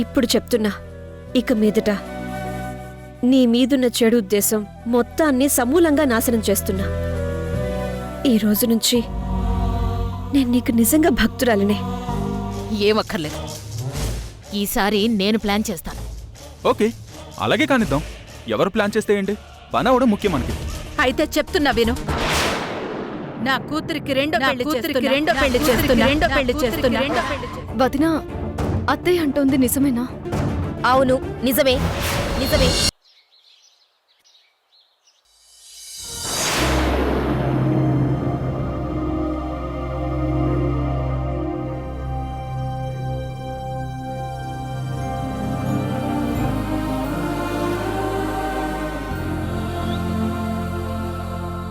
ఇప్పుడు చెప్తున్నా, ఇక మీదట నీ మీదున్న చెడు ఉద్దేశం మొత్తాన్ని సమూలంగా నాశనం చేస్తున్నా. ఈ రోజు నుంచి నేను నీకు నిజంగా భక్తురాలినే. ఏమక్కర్లేదు, ఈసారి నేను ప్లాన్ చేస్తాను. ఓకే, అలాగే కానిద్దాం. ఎవరు ప్లాన్ చేస్తే ఏంటి, పని అవడం ముఖ్యం మనకి. అయితే చెప్తున్నా విను. నా కూతురికి రెండో పెళ్లి చేస్తున్నా. వదినా, అత్తయ్య అంటోంది నిజమేనా? అవును, నిజమే నిజమే.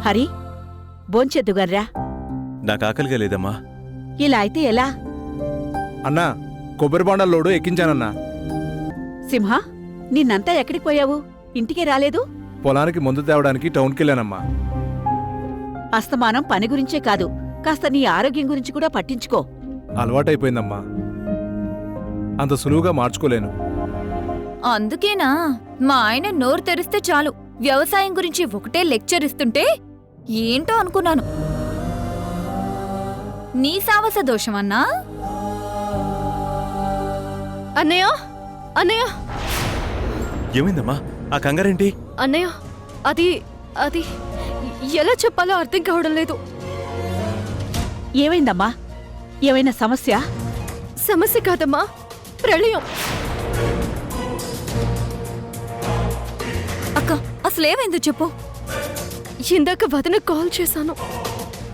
హరి, భోంచెద్దుగర్రా. నాకు ఆకలిగా లేదమ్మా. ఇలా అయితే ఎలా? అన్నా, కొబ్బరి బొండాల లోడు ఎక్కించానన్నా. సింహ, నిన్నంతా ఎక్కడికి పోయావు? ఇంటికి రాలేదు? పొలానికి మందు తేవడానికి టౌన్కెళ్ళానమ్మా. అస్తమానం పని గురించే కాదు, కాస్త నీ ఆరోగ్యం గురించి కూడా పట్టించుకో. అలవాటైపోయిందమ్మా, అంత సులువుగా మార్చుకోలేను. అందుకేనా మా ఆయన నోరు తెరిస్తే చాలు వ్యవసాయం గురించి ఒకటే లెక్చర్ ఇస్తుంటే ఏంటో అనుకున్నాను. నీ సావస దోషమన్నా? అన్నయ్య, అన్నయ్య, ఏమైందమ్మా, ఆ కంగారేంటి? అన్నయ్య, అది అది ఎలా చెప్పాలో అర్థం కావడం లేదు. ఏమైందమ్మా? ఏమైనా సమస్య? సమస్య కాదమ్మా, ప్రళయం. అక్క, అసలేమైందో చెప్పు. ఇందాక వదిన కాల్ చేశాను.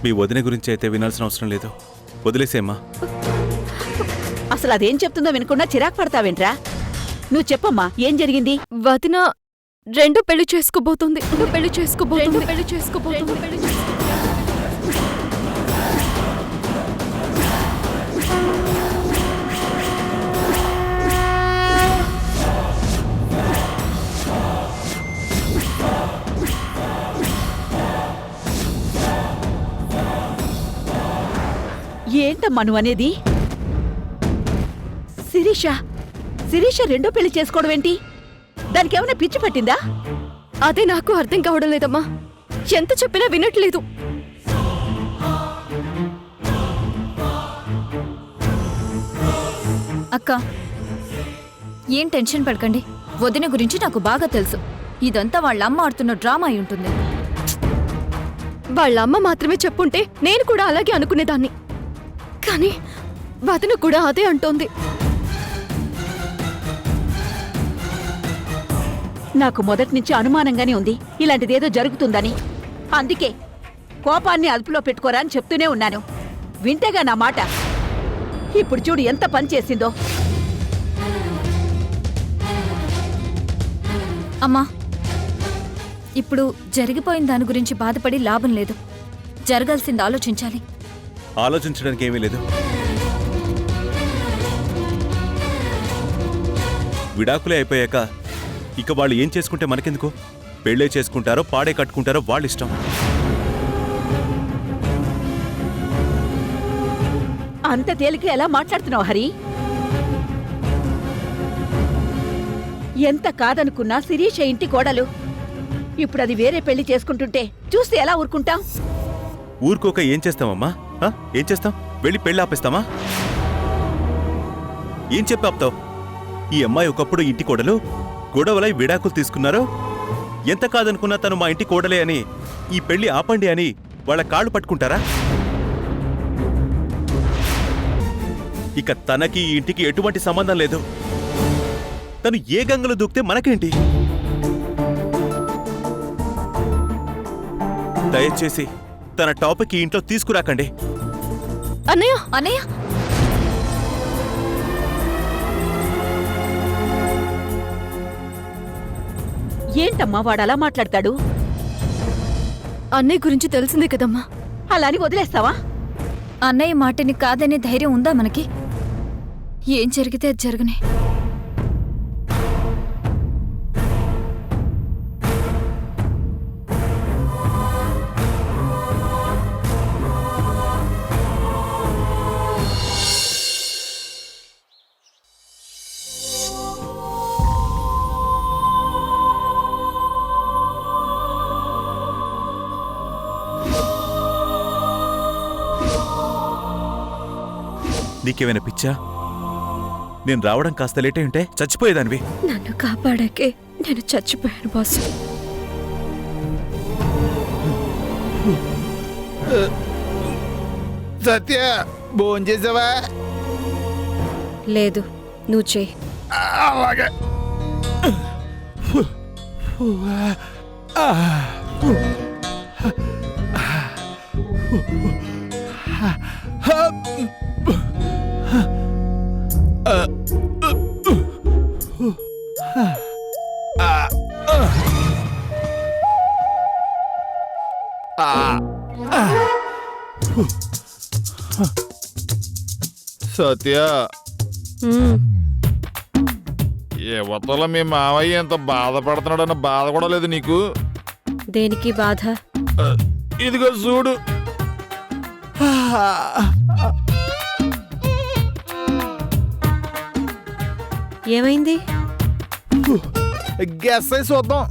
మీ వదిన గురించి అయితే వినాల్సిన అవసరం లేదు, వదిలేసేమ్మా. అసలు అదేం చెప్తుందో వినకుండా చిరాకు పడతావేంట్రా? నువ్వు చెప్పమ్మా, ఏం జరిగింది? వదిన రెండో పెళ్లి చేసుకోబోతుంది. ఏంటమ్మా నువ్వనేది? శిరీష రెండో పెళ్లి చేసుకోవడం ఏంటి? దానికేమైనా పిచ్చి పట్టిందా? అదే నాకు అర్థం కావడం లేదమ్మా, ఎంత చెప్పినా వినట్లేదు. అక్క, ఏం టెన్షన్ పడకండి. వదిన గురించి నాకు బాగా తెలుసు. ఇదంతా వాళ్ళమ్మ ఆడుతున్న డ్రామా అయి ఉంటుంది. వాళ్ళ అమ్మ మాత్రమే చెప్పుంటే నేను కూడా అలాగే అనుకునేదాన్ని. కానీ వదిన కూడా అదే అంటోంది. నాకు మొదట్నుంచి అనుమానంగానే ఉంది ఇలాంటిదేదో జరుగుతుందని. అందుకే కోపాన్ని అదుపులో పెట్టుకోరా అని చెప్తూనే ఉన్నాను. వింటేగా నా మాట. ఇప్పుడు చూడు ఎంత పని చేసిందో. అమ్మా, ఇప్పుడు జరిగిపోయిన దాని గురించి బాధపడి లాభం లేదు. జరగాల్సింది ఆలోచించాలి. ఆలోచించడానికి ఏమీ లేదు. విడాకులే అయిపోయాక ఇక వాళ్ళు ఏం చేసుకుంటే మనకెందుకు? పెళ్ళే చేసుకుంటారో పాడే కట్టుకుంటారో వాళ్ళిష్టం. అంత తేలిక ఎలా మాట్లాడుతున్నావు హరి? ఎంత కాదనుకున్నా శిరీష ఇంటి కోడలు. ఇప్పుడు అది వేరే పెళ్లి చేసుకుంటుంటే చూస్తే ఎలా ఊరుకుంటాం? ఊరుకోక ఏం చేస్తామమ్మా? ఏం చేస్తాం? వెళ్ళి పెళ్ళి ఆపేస్తామా? ఏం చెప్పి ఆపుతావు? ఈ అమ్మాయి ఒకప్పుడు ఇంటి కోడలు, గొడవలై విడాకులు తీసుకున్నారో, ఎంత కాదనుకున్నా తను మా ఇంటి కోడలే అని ఈ పెళ్లి ఆపండి అని వాళ్ళ కాళ్ళు పట్టుకుంటారా? ఇక తనకి ఈ ఇంటికి ఎటువంటి సంబంధం లేదు. తను ఏ గంగలో దూకితే మనకేంటి? దయచేసి తన టాపిక్ ఈ ఇంట్లో తీసుకురాకండి. అన్నయ్య, అన్నయ్య, ఏంటమ్మా వాడలా మాట్లాడతాడు? అన్నయ్య గురించి తెలిసిందే కదమ్మా. అలా అని వదిలేస్తావా? అన్నయ్య మాటని కాదనే ధైర్యం ఉందా మనకి? ఏం జరిగితే అది జరగనే. నీకేమైనా పిచ్చా? నేను రావడం కాస్త లేట్ అయి ఉంటే చచ్చిపోయేదానివి. నన్ను కాపాడాకే నేను చచ్చిపోయాను బాసు. సత్య భోంచేసావా? లేదు, నువ్వు చేయి. అలాగే. సత్య, మ్మ్. యువతల మీ మావయ్య ఎంత బాధపడుతున్నాడన్న బాధ కూడా లేదు నీకు? దేనికి బాధ? ఇదిగో చూడు. ఏమైంది? గెస్ అయి చూద్దాం.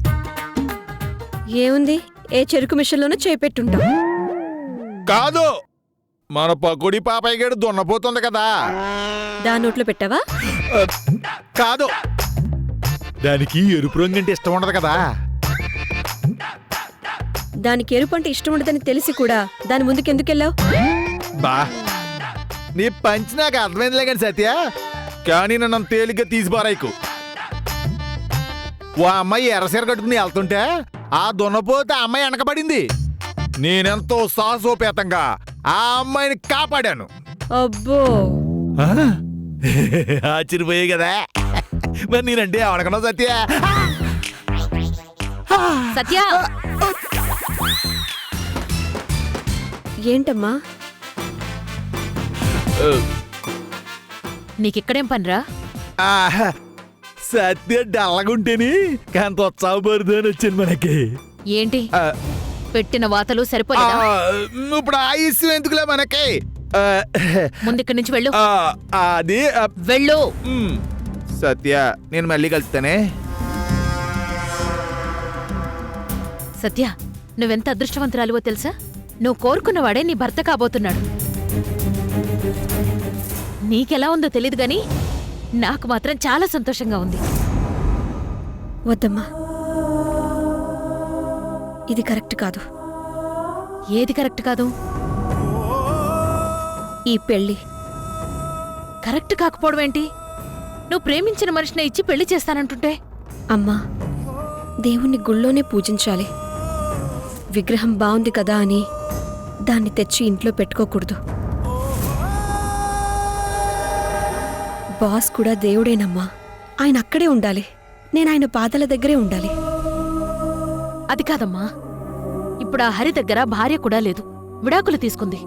ఏముంది? ఏ చెరుకు మిషన్లోనూ చేపెట్టుంటాం. కాదు, మన పకోడి పాపయ్య గడు దున్నపోతుంది కదా. దాని నోట్లో పెట్టావా? కాదు, దానికి ఎరుపు రంగు అంటే ఇష్టం ఉండదు కదా. దానికి ఎరుపు అంటే ఇష్టం ఉండదని తెలిసి కూడా దాని ముందుకెందుకెళ్ళావు? బా, నీ పంచి నాకు అర్థమైందిలే కానీ సత్య, కానీ నన్ను తేలిగ్గా తీసిపారాయికు. ఓ అమ్మాయి ఎర్రసీర కట్టుకుని వెళ్తుంటే ఆ దున్నపోతే ఆ అమ్మాయి వెనకబడింది. నేనెంతో సాహసోపేతంగా ఆ అమ్మాయిని కాపాడాను. అబ్బో, ఆశ్చర్యపోయే కదా. మరి నేనంటే అవనకన్నా సత్య. సత్య, ఏంటమ్మా? నీకిక్కడేం పనిరా? సత్య డల్లగుంటేని కాంత ఉత్సాహ పరుదని వచ్చింది మనకి. ఏంటి ఆ, పెట్టిన వాతలు సరిపోలేదా? ఇప్పుడు ఆ ఇష్యూ ఎందుకులే మనకి. ముందిక్కడి నుంచి వెళ్ళు. అది వెళ్ళు. సత్య, నేను మళ్ళీ కలుస్తానే. సత్య, నువ్వెంత అదృష్టవంతురాలువో తెలుసా? నువ్వు కోరుకున్నవాడే నీ భర్త కాబోతున్నాడు. నీకెలా ఉందో తెలీదు గాని నాకు మాత్రం చాలా సంతోషంగా ఉంది. వద్దమ్మా, ఇది కరెక్ట్ కాదు. ఏది కరెక్ట్ కాదు? ఈ పెళ్లి కరెక్ట్ కాకపోవడం ఏంటి? నువ్వు ప్రేమించిన మనిషిని ఇచ్చి పెళ్లి చేస్తానంటుంటే. అమ్మా, దేవుణ్ణి గుళ్ళోనే పూజించాలి. విగ్రహం బాగుంది కదా అని దాన్ని తెచ్చి ఇంట్లో పెట్టుకోకూడదు. బాస్ కూడా దేవుడేనమ్మా. ఆయన అక్కడే ఉండాలి. నేను ఆయన పాదాల దగ్గరే ఉండాలి. అది కాదమ్మా, ఇప్పుడు ఆ హరి దగ్గర భార్య కూడా లేదు, విడాకులు తీసుకుంది.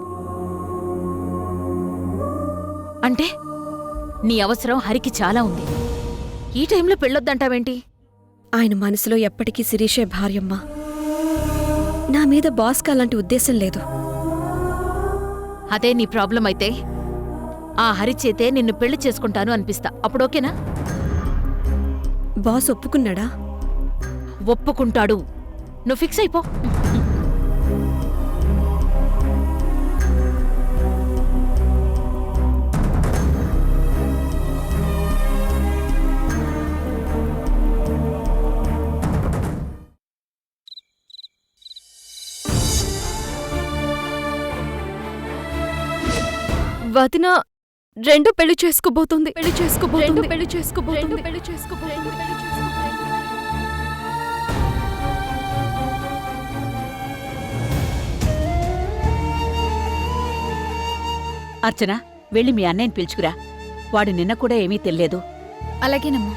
అంటే నీ అవసరం హరికి చాలా ఉంది. ఈ టైంలో పెళ్ళొద్దంటావేంటి? ఆయన మనసులో ఎప్పటికీ శిరీషే భార్యమ్మా. నా మీద బాస్కి అలాంటి ఉద్దేశం లేదు. అదే నీ ప్రాబ్లం అయితే ఆ హరి చేతే నిన్ను పెళ్లి చేసుకుంటాను అనిపిస్తా. అప్పుడు ఓకేనా? బాస్ ఒప్పుకున్నాడా? ఒప్పుకుంటాడు. నువ్వు ఫిక్స్ అయిపో. వదిన రెండు పెళ్లి చేసుకోబోతుంది. పెళ్లి చేసుకోబోతుంది. పెళ్లి చేసుకోబోతుంది. పెళ్లి చేసుకోబోతుంది. అర్చన, వెళ్ళి మీ అన్నయ్యని పిలుచుకురా. వాడు నిన్న కూడా ఏమీ తెలియలేదు. అలాగేనమ్మా.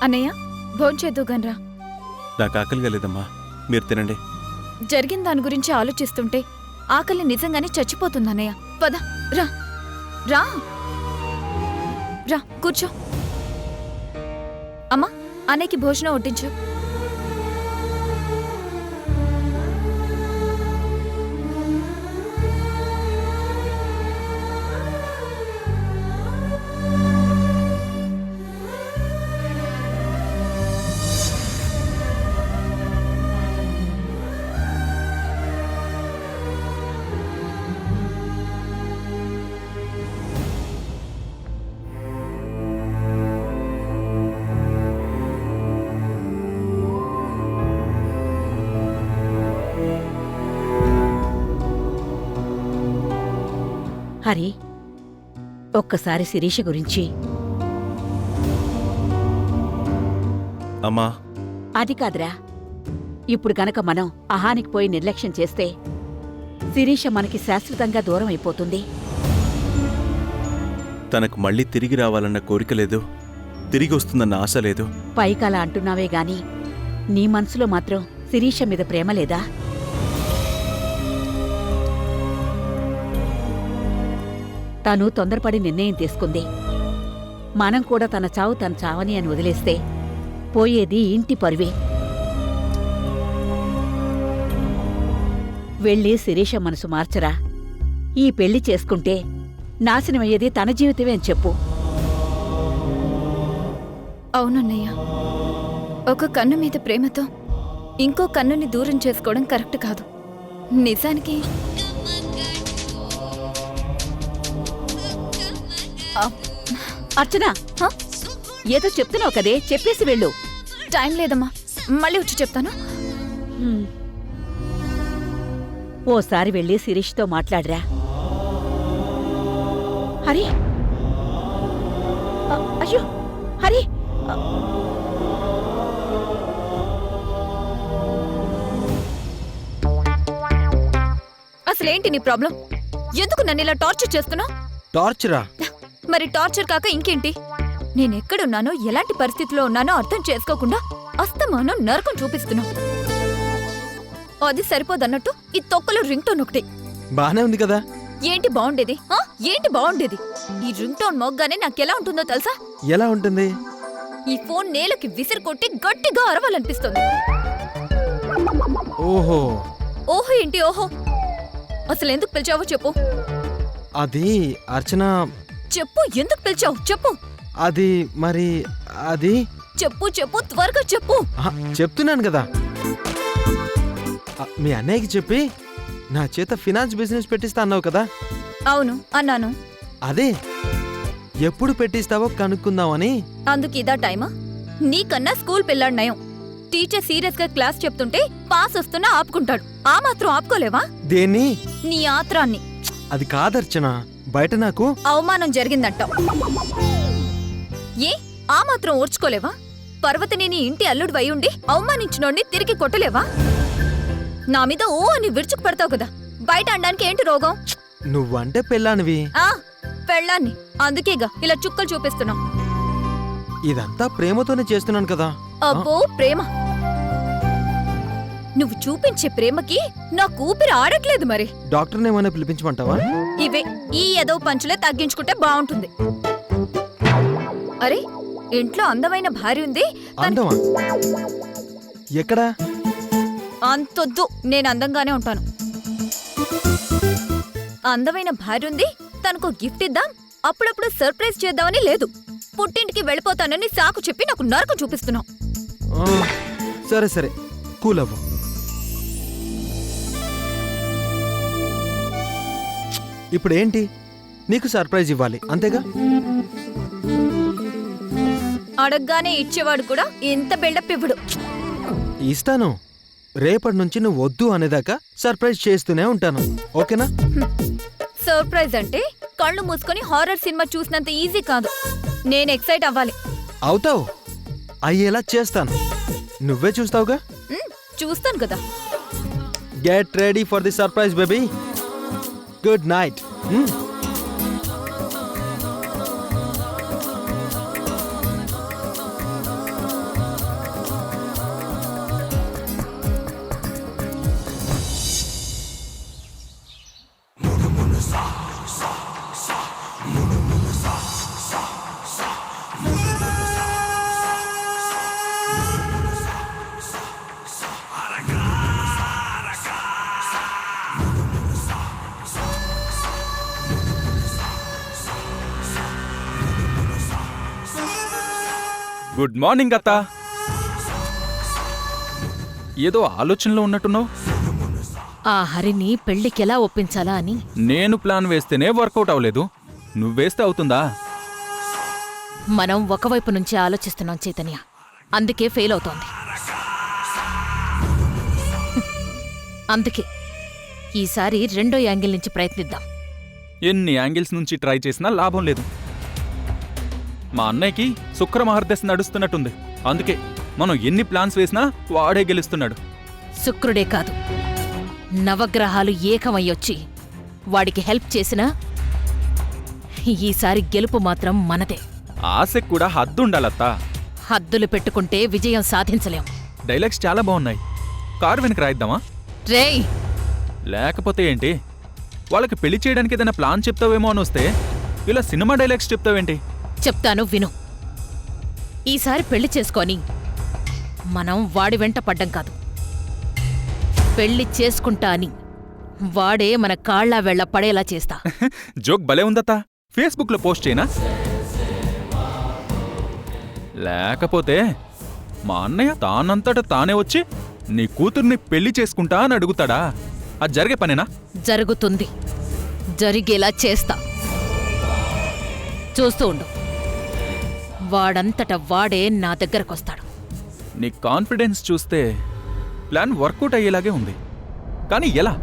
అన్నయ్య, భోంచేద్దుగాన్రా. నాకు ఆకలిగా లేదమ్మా, మీరు తినండి. జరిగిన దాని గురించి ఆలోచిస్తుంటే ఆకలి నిజంగానే చచ్చిపోతుందన్నయ్య. పద, రా రా రా, కూర్చో. అమ్మా, అన్నయ్యకి భోజనం వడ్డించు. హరి, ఒక్కసారి శిరీష గురించి. అమ్మా, అది కాదురా, ఇప్పుడు గనక మనం అహానికి పోయి నిర్లక్ష్యం చేస్తే శిరీష మనకి శాశ్వతంగా దూరం అయిపోతుంది. తనకు మళ్ళీ తిరిగి రావాలన్న కోరిక లేదు, తిరిగి వస్తుందన్న ఆశ లేదు. పైకలా అంటున్నావే గాని నీ మనసులో మాత్రం శిరీష మీద ప్రేమ లేదా? తను తొందరపడి నిర్ణయం తీసుకుంది. మనం కూడా తన చావు తన చావని అని వదిలేస్తే పోయేది ఇంటి పరువే. వెళ్ళి శిరీష మనసు మార్చరా. ఈ పెళ్లి చేసుకుంటే నాశనమయ్యేది తన జీవితమే అని చెప్పు. అవునన్నయ్య, ఒక కన్ను మీద ప్రేమతో ఇంకో కన్నుని దూరం చేసుకోవడం కరెక్ట్ కాదు. నిజానికి అర్చన, ఏదో చెప్తున్నావు కదే, చెప్పేసి వెళ్ళు. టైం లేదమ్మా, మళ్ళీ వచ్చి చెప్తాను. ఓసారి వెళ్ళి శిరీష్తో మాట్లాడరా. హరి, అయ్యో హరి, అసలేంటి నీ ప్రాబ్లం? ఎందుకు నన్ను ఇలా టార్చర్ చేస్తున్నావు? టార్చరా? మరి టార్చర్ కాక ఇంకేంటి? నేనెక్కడున్నానో ఎలాంటి పరిస్థితిలో ఉన్నానో అర్థం చేసుకోకుండా అస్తమానం నరకం చూపిస్తున్నావు. అది సరిపోదన్నట్టు ఈ తొక్కలో రింగ్ టోన్ ఒకటి. బానే ఉంది కదా. ఏంటి బాగుండేది? ఏంటి బాగుండేది? ఈ రింగ్ టోన్ మోగ్గానే నాకెలా ఉంటుందో తెలుసా? ఎలా ఉంటుంది? ఈ ఫోన్ నేలకి విసిరి కొట్టి గట్టిగా అరవాలనిపిస్తుంది. ఓహో. ఓహో ఏంటి ఓహో? అసలు ఎందుకు పిలిచావో చెప్పు. అది అర్చన. చెప్పు, ఎందుకు పిలిచావు చెప్పు. అది మరి అది చెప్పు చెప్పు, త్వరగా చెప్పు. చెప్తున్నాను కదా. మీ అన్నయ్యకి చెప్పి నా చేత ఫినాన్స్ బిజినెస్ పెట్టిస్తా అన్నావు కదా. అవును అన్నాను. అదే ఎప్పుడు పెట్టిస్తావో కనుక్కుందామని. అందుకు ఇదా టైమా? నీకన్నా స్కూల్ పిల్లాడు నయం. టీచర్ సీరియస్ గా క్లాస్ చెప్తుంటే పాస్ వస్తున్నా ఆపుకుంటాడు. ఆ మాత్రం ఆపుకోలేవా? దేన్ని? నీ ఆత్రాన్ని. అది కాదర్చన, బయట నాకు అవమానం జరిగిందంటావు. ఏ ఆ మాత్రం ఓర్చుకోలేవా? పర్వతిని నీ ఇంటి అల్లుడు వై ఉండి అవమానించినోడిని తిరిగి కొట్టలేవా? నా మీద ఓ అని విరుచుకు పెడతావు కదా, బయట అనడానికి ఏంటి రోగం? నువ్వంటే పెళ్ళానివి. పెళ్ళాన్ని, అందుకేగా ఇలా చుక్కలు చూపిస్తున్నావు. ఇదంతా ప్రేమతోనే చేస్తున్నాను కదా. అబ్బో ప్రేమ? నువ్వు చూపించే ప్రేమకి నా ఊపిరి ఆడట్లేదు. మరి డాక్టర్ని ఏమైనా పిలిపించమంటావా? ఇవే ఈ ఏదో పంచులే తగ్గించుకుంటే బాగుంటుంది. అరే, ఇంట్లో అందమైన భార్య ఉంది. అందమా? ఎక్కడా? అంతొద్దు, నేను అందంగానే ఉంటాను. అందమైన భార్య ఉంది, తనకు గిఫ్ట్ ఇద్దాం, అప్పుడప్పుడు సర్ప్రైజ్ చేద్దామని లేదు. పుట్టింటికి వెళ్ళిపోతానని సాకు చెప్పి నాకు నరకం చూపిస్తున్నావు. సరే సరే, కూల్ అవ్వు. ఇప్పుడేంటి? నీకు సర్ప్రైజ్ ఇవ్వాలి అంతేగా? అడగ్గానే ఇచ్చేవాడు కూడా ఇంత బిల్డప్ ఇవ్వడు. ఇస్తాను. రేపటి నుంచి నువ్వు వద్దు అనేదాకా సర్ప్రైజ్ చేస్తూనే ఉంటాను, ఓకేనా? సర్ప్రైజ్ అంటే కళ్ళు మూసుకొని హారర్ సినిమా చూసినంత ఈజీ కాదు. నేను ఎక్సైట్ అవ్వాలి. అవుతావు, అయ్యేలా చేస్తాను. నువ్వే చూస్తావుగా. చూస్తాను కదా. Get ready for the surprise baby. Good night. Good morning అత్త. ఏదో ఆలోచనలో ఉన్నట్టున్నావు. ఆ హరిని పెళ్లికెలా ఒప్పించాలా అని. నేను ప్లాన్ వేస్తేనే వర్కౌట్ అవ్వలేదు, నువ్వేస్తే అవుతుందా? మనం ఒకవైపు నుంచి ఆలోచిస్తున్నాం చైతన్య, అందుకే ఫెయిల్ అవుతోంది. అందుకే ఈసారి రెండో యాంగిల్ నుంచి ప్రయత్నిద్దాం. ఎన్ని యాంగిల్స్ నుంచి ట్రై చేసినా లాభం లేదు. మా అన్నయ్యకి శుక్ర మహర్దశ నడుస్తున్నట్టుంది. అందుకే మనం ఎన్ని ప్లాన్స్ వేసినా వాడే గెలుస్తున్నాడు. శుక్రుడే కాదు, నవగ్రహాలు ఏకమయ్యొచ్చి వాడికి హెల్ప్ చేసినా ఈసారి గెలుపు మాత్రం మనదే. ఆశకు కూడా హద్దుండాలత్తా. హద్దులు పెట్టుకుంటే విజయం సాధించలేం. డైలాగ్స్ చాలా బాగున్నాయి. కారు వెనక రాయిద్దామా? రేయ్, లేకపోతే ఏంటి, వాళ్ళకి పెళ్లి చేయడానికి ఏదైనా ప్లాన్ చెప్తావేమో అని వస్తే ఇలా సినిమా డైలాగ్స్ చెప్తావేంటి? చెప్తాను విను. ఈసారి పెళ్లి చేసుకొని మనం వాడి వెంట పడ్డం కాదు, పెళ్లి చేసుకుంటా అని వాడే మన కాళ్ళ వెళ్ల పడేలా చేస్తా. జోక్ భలే ఉందత్తా. ఫేస్బుక్లో పోస్ట్ చేయనా? లేకపోతే మా అన్నయ్య తానంతట తానే వచ్చి నీ కూతుర్ని పెళ్లి చేసుకుంటా అని అడుగుతాడా? అది జరిగే పనేనా? జరుగుతుంది, జరిగేలా చేస్తా. చూస్తూ ఉండు, వాడంతట వాడే నా దగ్గరకొస్తాడు. నీ కాన్ఫిడెన్స్ చూస్తే ప్లాన్ వర్కౌట్ అయ్యేలాగే ఉంది. కానీ ఎలా?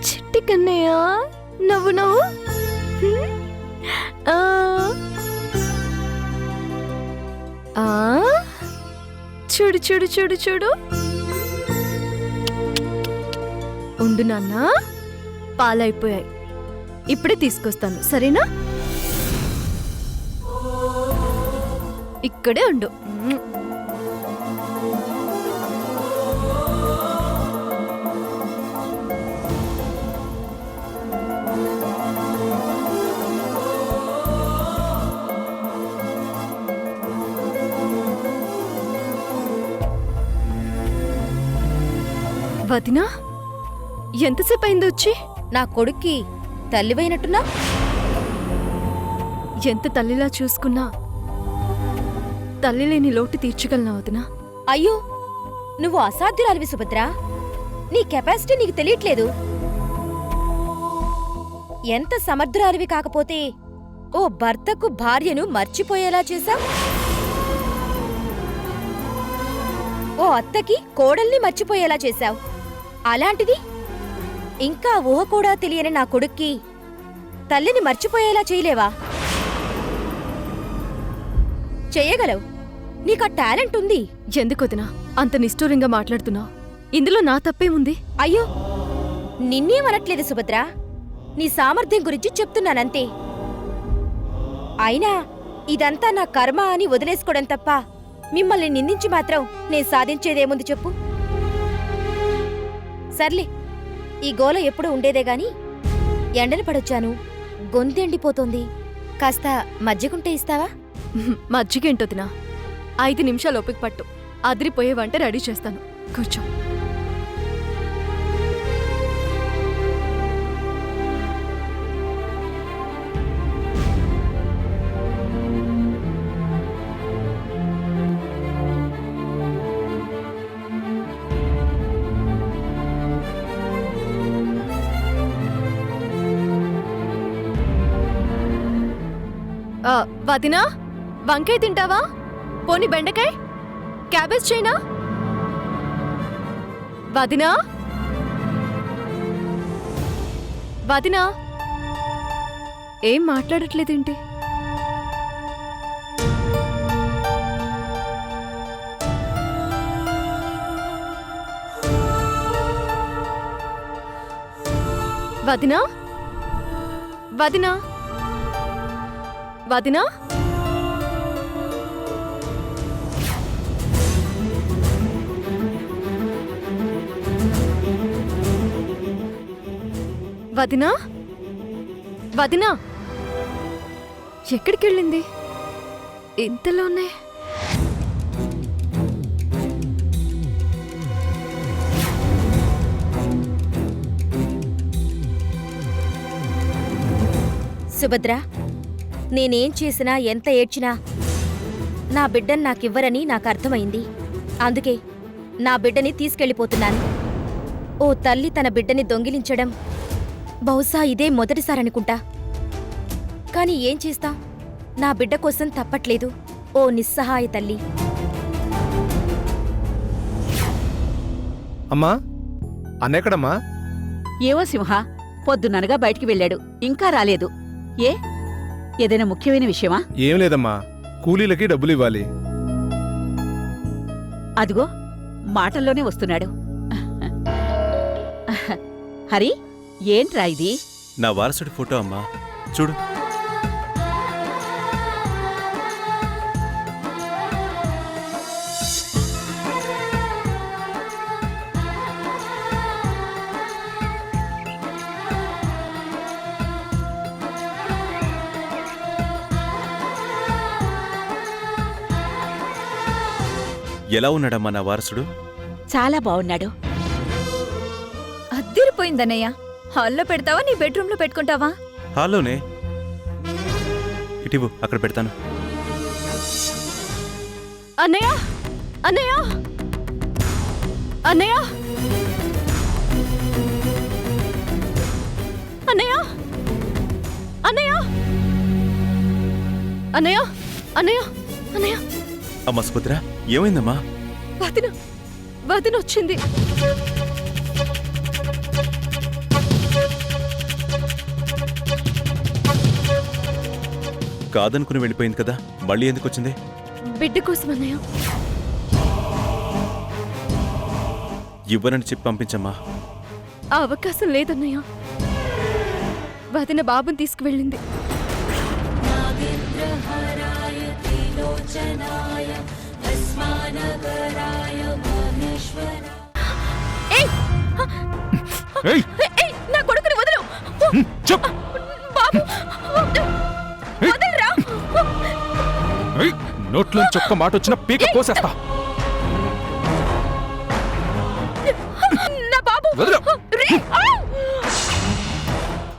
చిట్టి కన్నయ్య, నవ్వు నవ్వు. ఆ. ఆ. చూడు చూడు చూడు చూడు. ఉండు నాన్న, పాలైపోయాయి, ఇప్పుడే తీసుకొస్తాను, సరేనా? ఇక్కడే ఉండు. వదినా, ఎంతసేపు అయింది వచ్చి? నా కొడుక్కి తల్లివైనట్టున్నా? ఎంత తల్లిలా చూసుకున్నా తల్లి లేని లోటు తీర్చగలనా వదినా? అయ్యో, నువ్వు అసాధ్యురాలివి సుభద్ర. నీ కెపాసిటీ నీకు తెలియట్లేదు. ఎంత సమర్థురాలివి కాకపోతే ఓ భర్తకు భార్యను మర్చిపోయేలా చేశావ్. ఓ అత్తకి కోడల్ని మర్చిపోయేలా చేశావ్. అలాంటిది ఇంకా ఊహ కూడా తెలియని నా కొడుక్కి తల్లిని మర్చిపోయేలా చేయలేవా? చెయ్యగలవు, నీకా టాలెంట్ ఉంది. ఎందుకొదినా అంత నిష్ఠూరంగా మాట్లాడుతున్నావు? ఇందులో నా తప్పేముంది? అయ్యో, నిన్నేమనట్లేదు సుభద్ర, నీ సామర్థ్యం గురించి చెప్తున్నానంతే. అయినా ఇదంతా నా కర్మ అని వదిలేసుకోవడం తప్ప మిమ్మల్ని నిందించి మాత్రం నేను సాధించేదేముంది చెప్పు? సర్లే, ఈ గోల ఎప్పుడూ ఉండేదే గాని ఎండన పడొచ్చాను, గొంతెండిపోతోంది. కాస్త మజ్జిగుంటే ఇస్తావా? మజ్జిగేంటొదినా, 5 నిమిషాలు ఓపిక పట్టు, అదిరిపోయే వంట రెడీ చేస్తాను, కూర్చో. వదినా, వంకాయ తింటావా? పోని బెండకాయ, క్యాబేజ్ చేయనా? వదినా, వదినా, ఏం మాట్లాడట్లేదేంటి? వదినా, వదినా, వదినా, వదినా, వదినా, ఎక్కడికెళ్ళింది? ఇంతలోనే సుభద్ర, నేనేం చేసినా ఎంత ఏడ్చినా నా బిడ్డని నాకివ్వరని నాకు అర్థమైంది. అందుకే నా బిడ్డని తీసుకెళ్ళిపోతున్నాను. ఓ తల్లి తన బిడ్డని దొంగిలించడం బహుశా ఇదే మొదటిసారనుకుంటా. కాని ఏం చేస్తా, నా బిడ్డ కోసం తప్పట్లేదు ఓ నిస్సహాయ తల్లి. అమ్మా అన్నెక్కడమ్మా? ఏవో సింహ పొద్దుననగా బయటికి వెళ్ళాడు, ఇంకా రాలేదు. ఏ ఏదైనా ముఖ్యమైన విషయమా? ఏం లేదమ్మా, కూలీలకి డబ్బులు ఇవ్వాలి. అదిగో మాటల్లోనే వస్తున్నాడు. హరి, ఏంట్రా ఇది? నా వారసుడి ఫోటో అమ్మా, చూడు. ఎలా ఉన్నాడమ్మా నా వారసుడు? చాలా బాగున్నాడు. అద్దిరిపోయిందన్నయ్య. హాల్లో పెడతావా, నీ బెడ్రూమ్లో పెట్టుకుంటావా? హాల్లోనే. ఇటివు, అక్కడ పెడతాను. అన్నయ్య అన్నయ్య అన్నయ్య అన్నయ్య అన్నయ్య అన్నయ్య అన్నయ్య అన్నయ్య. అమ్మా సుభద్ర, ఏమైందమ్మా? వదిన వచ్చింది. కాదనుకుని వెళ్ళిపోయింది కదా, మళ్ళీ ఎందుకు వచ్చింది? బిడ్డ కోసం అన్నయ్య. ఇవ్వనని చెప్పి పంపించమ్మా. ఆ అవకాశం లేదన్నయ్య. వదిన బాబుని తీసుకువెళ్ళింది. ఏయ్! నా కొడుకుని వదలు. చెప్! బాబు వదలరా. ఏయ్! నోట్లోంచి ఒక్క మాట వచ్చిన పీక కోసేస్తా. నా బాబు వదలు. రే.